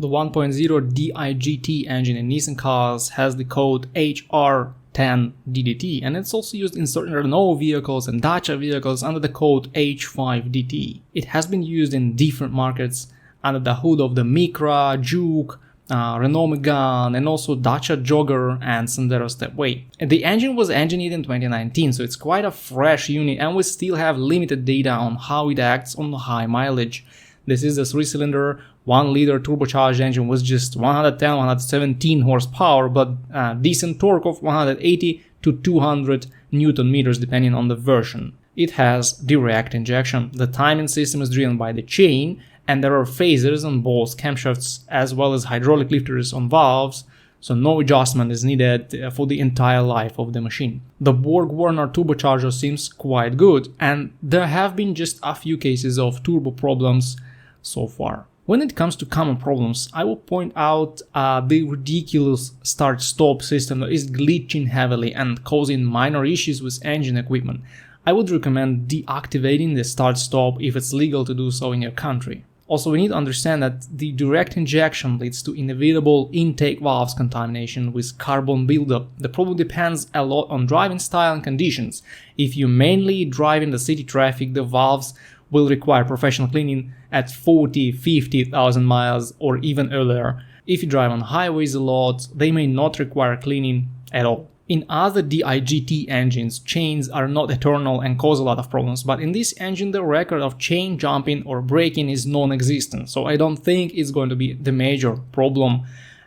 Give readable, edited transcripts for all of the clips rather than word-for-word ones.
The 1.0 DIGT engine in Nissan cars has the code HR10DDT, and it's also used in certain Renault vehicles and Dacia vehicles under the code H5DT. It has been used in different markets under the hood of the Micra, Juke, Renault Megane, and also Dacia Jogger and Sandero Stepway. The engine was engineered in 2019, so it's quite a fresh unit, and we still have limited data on how it acts on high mileage. This is a 3-cylinder, 1-liter turbocharged engine with just 110-117 horsepower, but decent torque of 180 to 200 Newton meters depending on the version. It has direct injection. The timing system is driven by the chain, and there are phasers on both camshafts as well as hydraulic lifters on valves, so no adjustment is needed for the entire life of the machine. The Borg-Warner turbocharger seems quite good, and there have been just a few cases of turbo problems so far. When it comes to common problems, I will point out the ridiculous start-stop system that is glitching heavily and causing minor issues with engine equipment. I would recommend deactivating the start-stop if it's legal to do so in your country. Also, we need to understand that the direct injection leads to inevitable intake valves contamination with carbon buildup. The problem depends a lot on driving style and conditions. If you mainly drive in the city traffic, the valves will require professional cleaning at 40-50,000 miles or even earlier. If you drive on highways a lot, they may not require cleaning at all. In other DIGT engines, chains are not eternal and cause a lot of problems, but in this engine the record of chain jumping or braking is non-existent, so I don't think it's going to be the major problem.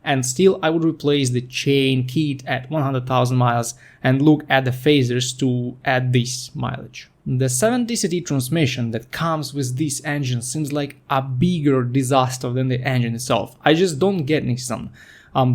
And still, I would replace the chain kit at 100,000 miles and look at the phasers to add this mileage. The 7DCT transmission that comes with this engine seems like a bigger disaster than the engine itself. I just don't get Nissan.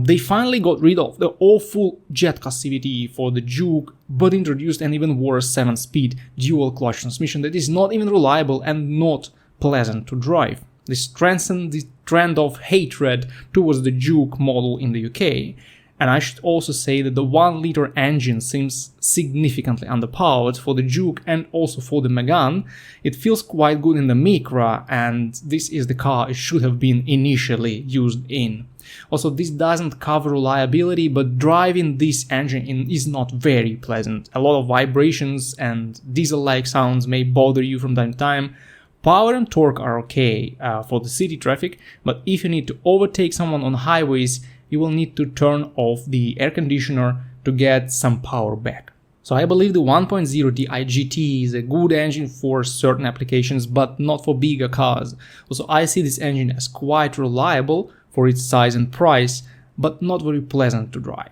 They finally got rid of the awful jet CVT for the Juke, but introduced an even worse 7-speed dual clutch transmission that is not even reliable and not pleasant to drive. This strengthened the trend of hatred towards the Juke model in the UK. And I should also say that the 1-liter engine seems significantly underpowered for the Juke and also for the Megane. It feels quite good in the Micra, and this is the car it should have been initially used in. Also, this doesn't cover reliability, but driving this engine is not very pleasant. A lot of vibrations and diesel-like sounds may bother you from time to time. Power and torque are okay for the city traffic, but if you need to overtake someone on highways, you will need to turn off the air conditioner to get some power back. So I believe the 1.0 DIGT is a good engine for certain applications, but not for bigger cars. Also, I see this engine as quite reliable for its size and price, but not very pleasant to drive.